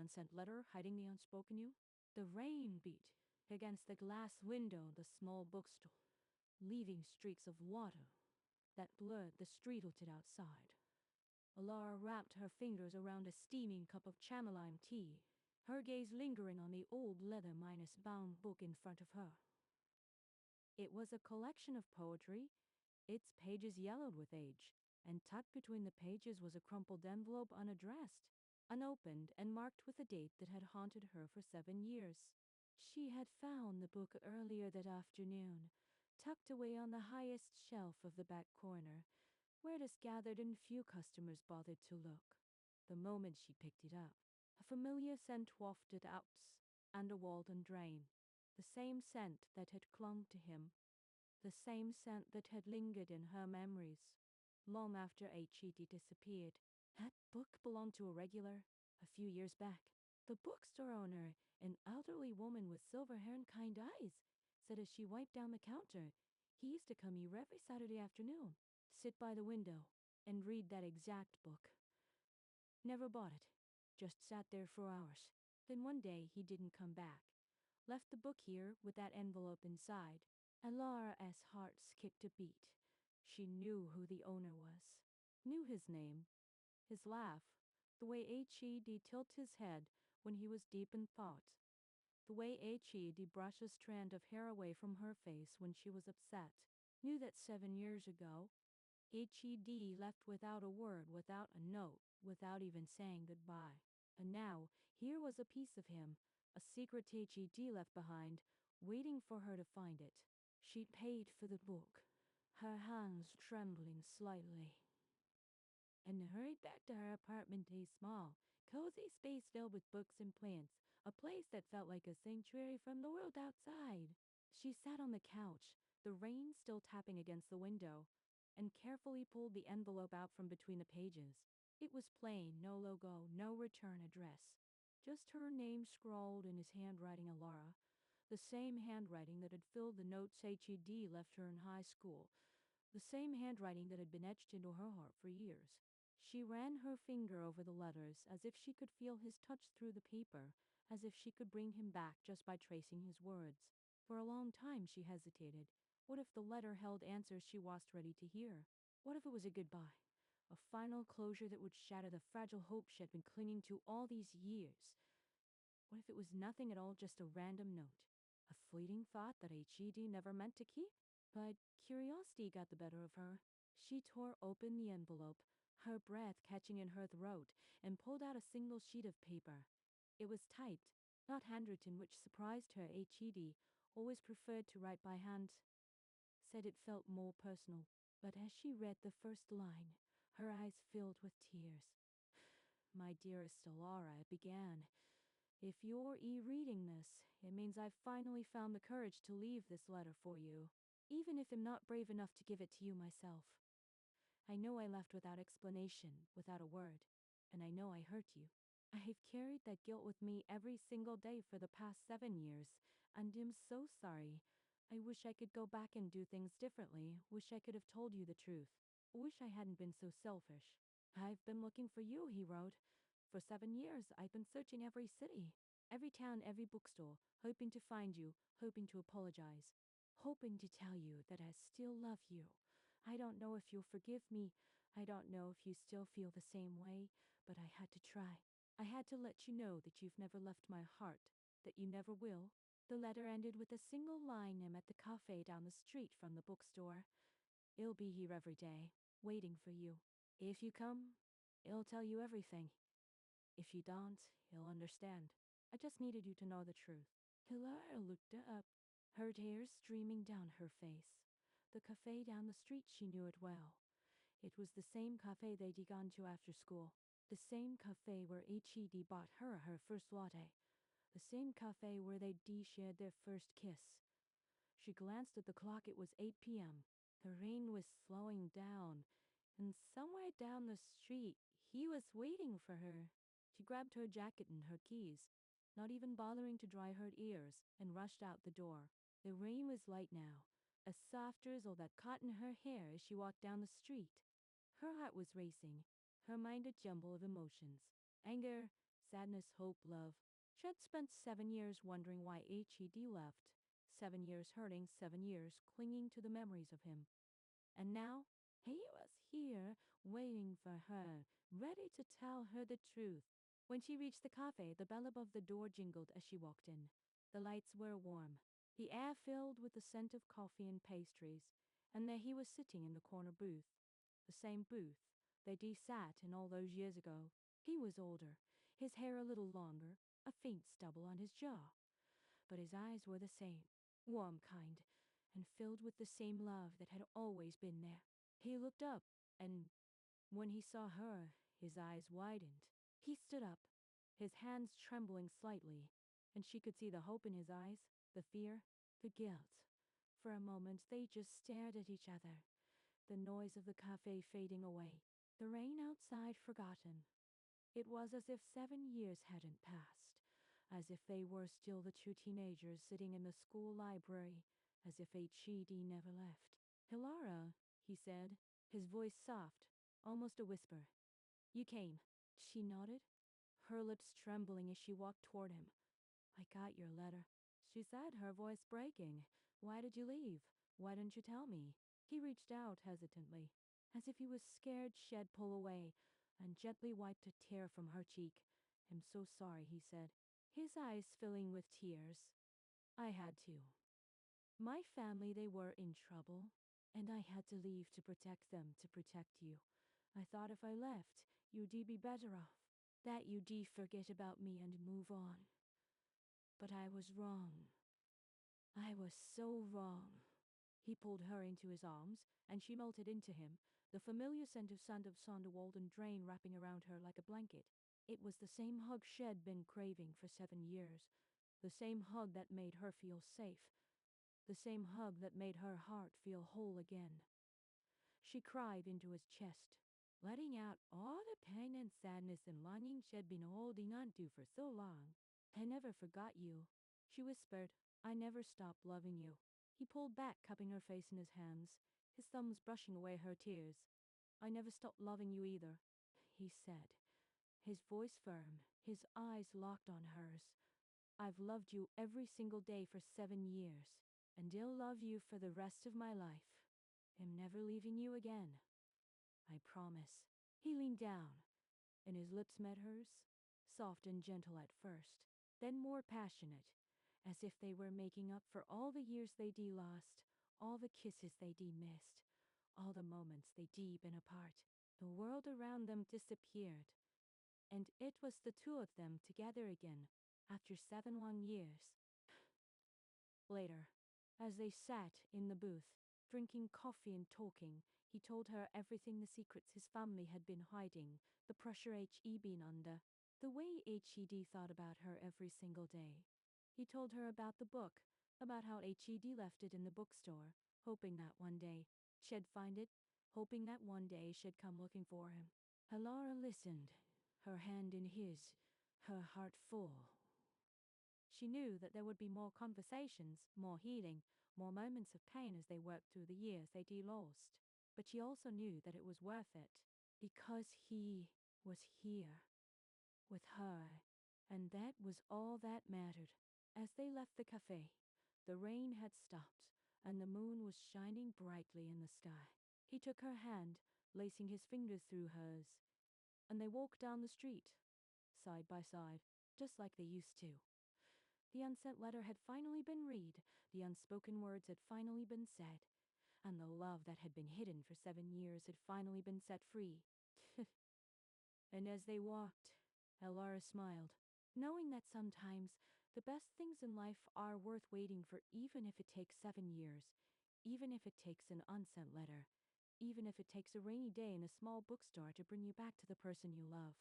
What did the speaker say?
unsent letter hiding the unspoken you? The rain beat against the glass window of the small bookstore, leaving streaks of water that blurred the street lit outside. Alara wrapped her fingers around a steaming cup of chamomile tea, her gaze lingering on the old leather-bound book in front of her. It was a collection of poetry, its pages yellowed with age, and tucked between the pages was a crumpled envelope unaddressed, unopened and marked with a date that had haunted her for 7 years. She had found the book earlier that afternoon, tucked away on the highest shelf of the back corner, where it is gathered and few customers bothered to look. The moment she picked it up, a familiar scent wafted out under Walden Drain, the same scent that had clung to him, the same scent that had lingered in her memories, long after H.E.D. disappeared. That book belonged to a regular, a few years back. The bookstore owner, an elderly woman with silver hair and kind eyes, said as she wiped down the counter, he used to come here every Saturday afternoon, sit by the window, and read that exact book. Never bought it, just sat there for hours. Then one day he didn't come back. Left the book here with that envelope inside. Alara's heart skipped a beat. She knew who the owner was. Knew his name, his laugh, the way H.E.D. tilted his head when he was deep in thought, the way H.E.D. brushed a strand of hair away from her face when she was upset. Knew that 7 years ago, H.E.D. left without a word, without a note, without even saying goodbye. And now, here was a piece of him, a secret H.E.D. left behind, waiting for her to find it. She paid for the book, her hands trembling slightly, and hurried back to her apartment, a small, cozy space filled with books and plants, a place that felt like a sanctuary from the world outside. She sat on the couch, the rain still tapping against the window, and carefully pulled the envelope out from between the pages. It was plain, no logo, no return address. Just her name scrawled in his handwriting, Alara, the same handwriting that had filled the notes H.E.D. left her in high school, the same handwriting that had been etched into her heart for years. She ran her finger over the letters as if she could feel his touch through the paper, as if she could bring him back just by tracing his words. For a long time she hesitated. What if the letter held answers she was ready to hear? What if it was a goodbye? A final closure that would shatter the fragile hope she had been clinging to all these years? What if it was nothing at all, just a random note? A fleeting thought that H.E.D. never meant to keep? But curiosity got the better of her. She tore open the envelope, her breath catching in her throat, and pulled out a single sheet of paper. It was typed, not handwritten, which surprised her. H.E.D. always preferred to write by hand. Said it felt more personal. But as she read the first line, her eyes filled with tears. "My dearest Alara," it began, "if you're reading this, it means I've finally found the courage to leave this letter for you, even if I'm not brave enough to give it to you myself. I know I left without explanation, without a word, and I know I hurt you. I have carried that guilt with me every single day for the past 7 years, and I'm so sorry. I wish I could go back and do things differently, wish I could have told you the truth, wish I hadn't been so selfish. I've been looking for you," he wrote. "For 7 years, I've been searching every city, every town, every bookstore, hoping to find you, hoping to apologize, hoping to tell you that I still love you. I don't know if you'll forgive me. I don't know if you still feel the same way, but I had to try. I had to let you know that you've never left my heart, that you never will." The letter ended with a single line: "I'm at the cafe down the street from the bookstore. I'll be here every day, waiting for you. If you come, I'll tell you everything. If you don't, I'll understand. I just needed you to know the truth." Alara looked up, her tears streaming down her face. The cafe down the street, she knew it well. It was the same cafe they'd gone to after school. The same cafe where H.E.D. bought her first latte. The same cafe where they'd shared their first kiss. She glanced at the clock. It was 8 p.m. The rain was slowing down, and somewhere down the street, he was waiting for her. She grabbed her jacket and her keys, not even bothering to dry her ears, and rushed out the door. The rain was light now, a soft drizzle that caught in her hair as she walked down the street. Her heart was racing, her mind a jumble of emotions. Anger, sadness, hope, love. She had spent 7 years wondering why Hed left, 7 years hurting, 7 years clinging to the memories of him. And now, he was here, waiting for her, ready to tell her the truth. When she reached the cafe, the bell above the door jingled as she walked in. The lights were warm, the air filled with the scent of coffee and pastries, and there he was sitting in the corner booth. The same booth that he sat in all those years ago. He was older, his hair a little longer, a faint stubble on his jaw. But his eyes were the same, warm kind, and filled with the same love that had always been there. He looked up, and when he saw her, his eyes widened. He stood up, his hands trembling slightly, and she could see the hope in his eyes, the fear, the guilt. For a moment, they just stared at each other, the noise of the cafe fading away, the rain outside forgotten. It was as if 7 years hadn't passed, as if they were still the two teenagers sitting in the school library, as if HED never left. Hilara, he said, his voice soft, almost a whisper. You came. She nodded, her lips trembling as she walked toward him. I got your letter, she said, her voice breaking. Why did you leave? Why didn't you tell me? He reached out hesitantly, as if he was scared she'd pull away, and gently wiped a tear from her cheek. I'm so sorry, he said, his eyes filling with tears. I had to. My family, they were in trouble, and I had to leave to protect them, to protect you. I thought if I left, you'd be better off, that you'd forget about me and move on. But I was wrong. I was so wrong. He pulled her into his arms, and she melted into him, the familiar scent of sand of Sonderwald and drain wrapping around her like a blanket. It was the same hug she'd been craving for 7 years, the same hug that made her feel safe, the same hug that made her heart feel whole again. She cried into his chest, letting out all the pain and sadness and longing she'd been holding on to for so long. I never forgot you, she whispered. I never stopped loving you. He pulled back, cupping her face in his hands, his thumbs brushing away her tears. I never stopped loving you either, he said, his voice firm, his eyes locked on hers. I've loved you every single day for 7 years, and I'll love you for the rest of my life. I'm never leaving you again. I promise. He leaned down, and his lips met hers, soft and gentle at first, then more passionate, as if they were making up for all the years they'd lost, all the kisses they'd missed, all the moments they'd been apart. The world around them disappeared, and it was the two of them together again, after 7 long years. Later, as they sat in the booth, drinking coffee and talking, he told her everything, the secrets his family had been hiding, the pressure HE been under, the way HED thought about her every single day. He told her about the book, about how HED left it in the bookstore, hoping that one day she'd find it, hoping that one day she'd come looking for him. Hilara listened, her hand in his, her heart full. She knew that there would be more conversations, more healing, more moments of pain as they worked through the years they'd lost. But she also knew that it was worth it, because he was here, with her, and that was all that mattered. As they left the cafe, the rain had stopped, and the moon was shining brightly in the sky. He took her hand, lacing his fingers through hers, and they walked down the street, side by side, just like they used to. The unsent letter had finally been read, the unspoken words had finally been said, and the love that had been hidden for 7 years had finally been set free. And as they walked, Elara smiled, knowing that sometimes the best things in life are worth waiting for, even if it takes 7 years, even if it takes an unsent letter, even if it takes a rainy day in a small bookstore to bring you back to the person you love.